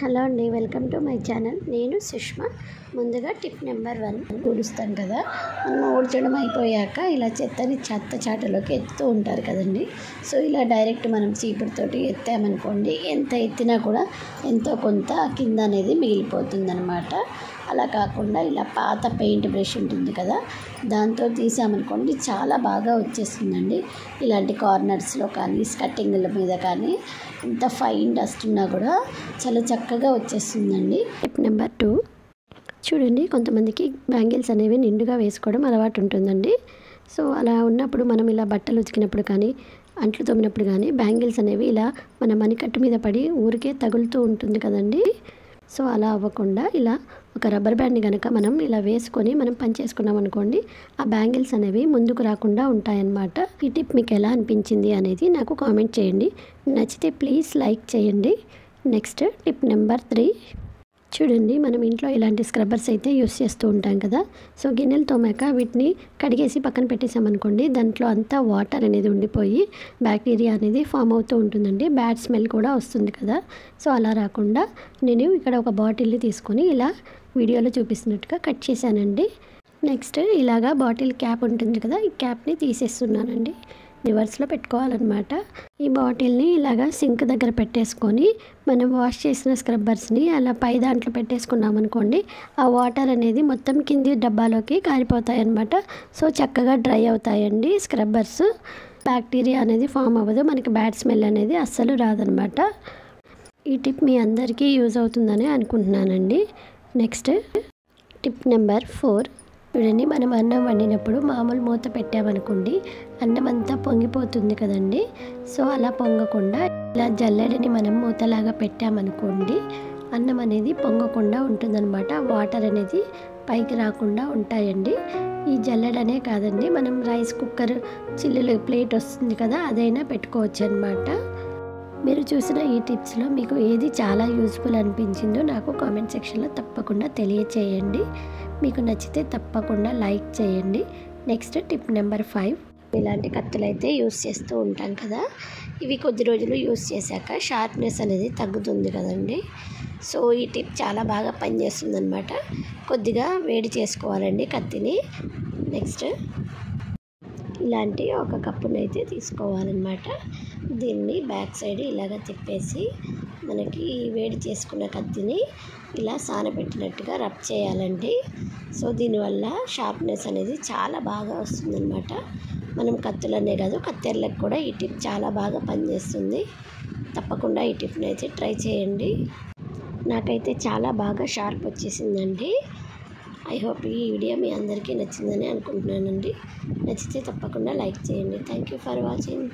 Hello అండి, welcome to my channel. నేను సుష్మా. ముందుగా టిప్ నెంబర్ 1 ఊడుస్తాం కదా. మనం ఊడ్చడం అయిపోయాక ఇలా చెత్తని చాటలోకి ఎత్తుతూ ఉంటారు కదండి. సో ఇలా డైరెక్ట్ మనం చీపురుతోటి ఎత్తామనుకోండి, ఎంత ఎత్తినా కూడా ఎంతో కొంత కింద అనేది మిగిలిపోతుందన్నమాట. అలా కాకుండా ఇలా పాత పెయింట్ బ్రష్ ఉంటుంది కదా, దాంతో తీసామనుకోండి చాలా బాగా వచ్చేస్తుందండి. ఇలాంటి కార్నర్స్లో కానీ స్కట్టింగ్ల మీద కానీ ఎంత ఫైన్ డస్ట్ ఉన్నా కూడా చాలా చక్కగా వచ్చేస్తుందండి. టిప్ నెంబర్ 2 చూడండి, కొంతమందికి బ్యాంగిల్స్ అనేవి నిండుగా వేసుకోవడం అలవాటు ఉంటుందండి. సో అలా ఉన్నప్పుడు మనం ఇలా బట్టలు ఉతికినప్పుడు కానీ అంట్లు తోమినప్పుడు కానీ బ్యాంగిల్స్ అనేవి ఇలా మన మణికట్టు మీద పడి ఊరికే తగులుతూ ఉంటుంది కదండి. సో అలా అవ్వకుండా ఇలా ఒక రబ్బర్ బ్యాండ్ని కనుక మనం ఇలా వేసుకొని మనం పని చేసుకున్నాం అనుకోండి, ఆ బ్యాంగిల్స్ అనేవి ముందుకు రాకుండా ఉంటాయన్నమాట. ఈ టిప్ మీకు ఎలా అనిపించింది అనేది నాకు కామెంట్ చేయండి. నచ్చితే ప్లీజ్ లైక్ చేయండి. నెక్స్ట్ టిప్ నెంబర్ 3 చూడండి, మనం ఇంట్లో ఇలాంటి స్క్రబ్బర్స్ అయితే యూస్ చేస్తూ ఉంటాం కదా. సో గిన్నెలు తోమాక వీటిని కడిగేసి పక్కన పెట్టేసామనుకోండి, దాంట్లో అంతా వాటర్ అనేది ఉండిపోయి బ్యాక్టీరియా అనేది ఫామ్ అవుతూ ఉంటుందండి. బ్యాడ్ స్మెల్ కూడా వస్తుంది కదా. సో అలా రాకుండా నేను ఇక్కడ ఒక బాటిల్ని తీసుకొని ఇలా వీడియోలో చూపిస్తున్నట్టుగా కట్ చేశానండి. నెక్స్ట్ ఇలాగా బాటిల్ క్యాప్ ఉంటుంది కదా, ఈ క్యాప్ని తీసేస్తున్నానండి. రివర్స్లో పెట్టుకోవాలన్నమాట. ఈ బాటిల్ని ఇలాగా సింక్ దగ్గర పెట్టేసుకొని మనం వాష్ చేసిన స్క్రబ్బర్స్ని అలా పై దాంట్లో పెట్టేసుకున్నాం అనుకోండి, ఆ వాటర్ అనేది మొత్తం కింది డబ్బాలోకి కారిపోతాయి అన్నమాట. సో చక్కగా డ్రై అవుతాయండి స్క్రబ్బర్స్. బ్యాక్టీరియా అనేది ఫామ్ అవ్వదు, మనకి బ్యాడ్ స్మెల్ అనేది అస్సలు రాదనమాట. ఈ టిప్ మీ అందరికీ యూజ్ అవుతుందని అనుకుంటున్నానండి. నెక్స్ట్ టిప్ నెంబర్ 4 చూడండి, మనం అన్నం వండినప్పుడు మామూలు మూత పెట్టామనుకోండి, అన్నం అంతా పొంగిపోతుంది కదండి. సో అలా పొంగకుండా ఇలా జల్లెడని మనం మూతలాగా పెట్టామనుకోండి, అన్నం అనేది పొంగకుండా ఉంటుందన్నమాట. వాటర్ అనేది పైకి రాకుండా ఉంటాయండి. ఈ జల్లెడనే కాదండి, మనం రైస్ కుక్కర్ చిల్లులు ప్లేట్ వస్తుంది కదా, అదైనా పెట్టుకోవచ్చు అన్నమాట. మీరు చూసిన ఈ టిప్స్లో మీకు ఏది చాలా యూజ్ఫుల్ అనిపించిందో నాకు కామెంట్ సెక్షన్లో తప్పకుండా తెలియచేయండి. మీకు నచ్చితే తప్పకుండా లైక్ చేయండి. నెక్స్ట్ టిప్ నెంబర్ 5 ఇలాంటి కత్తులు అయితే యూస్ చేస్తూ ఉంటాం కదా, ఇవి కొద్ది రోజులు యూస్ చేశాక షార్ప్నెస్ అనేది తగ్గుతుంది కదండి. సో ఈ టిప్ చాలా బాగా పనిచేస్తుంది అనమాట. కొద్దిగా వేడి చేసుకోవాలండి కత్తిని. నెక్స్ట్ ఇలాంటి ఒక కప్పునైతే తీసుకోవాలన్నమాట. దీన్ని బ్యాక్ సైడ్ ఇలాగ తిప్పేసి మనకి వేడి చేసుకున్న కత్తిని ఇలా సానబెట్టినట్టుగా రబ్ చేయాలండి. సో దీనివల్ల షార్ప్నెస్ అనేది చాలా బాగా వస్తుందన్నమాట. మనం కత్తులనే కాదు, కత్తెర్లకు కూడా ఈ టిప్ చాలా బాగా పనిచేస్తుంది. తప్పకుండా ఈ టిప్ని అయితే ట్రై చేయండి. నాకైతే చాలా బాగా షార్ప్ వచ్చేసిందండి. ఐ హోప్ ఈ వీడియో మీ అందరికీ నచ్చిందని అనుకుంటున్నానండి. నచ్చితే తప్పకుండా లైక్ చేయండి. Thank you for watching.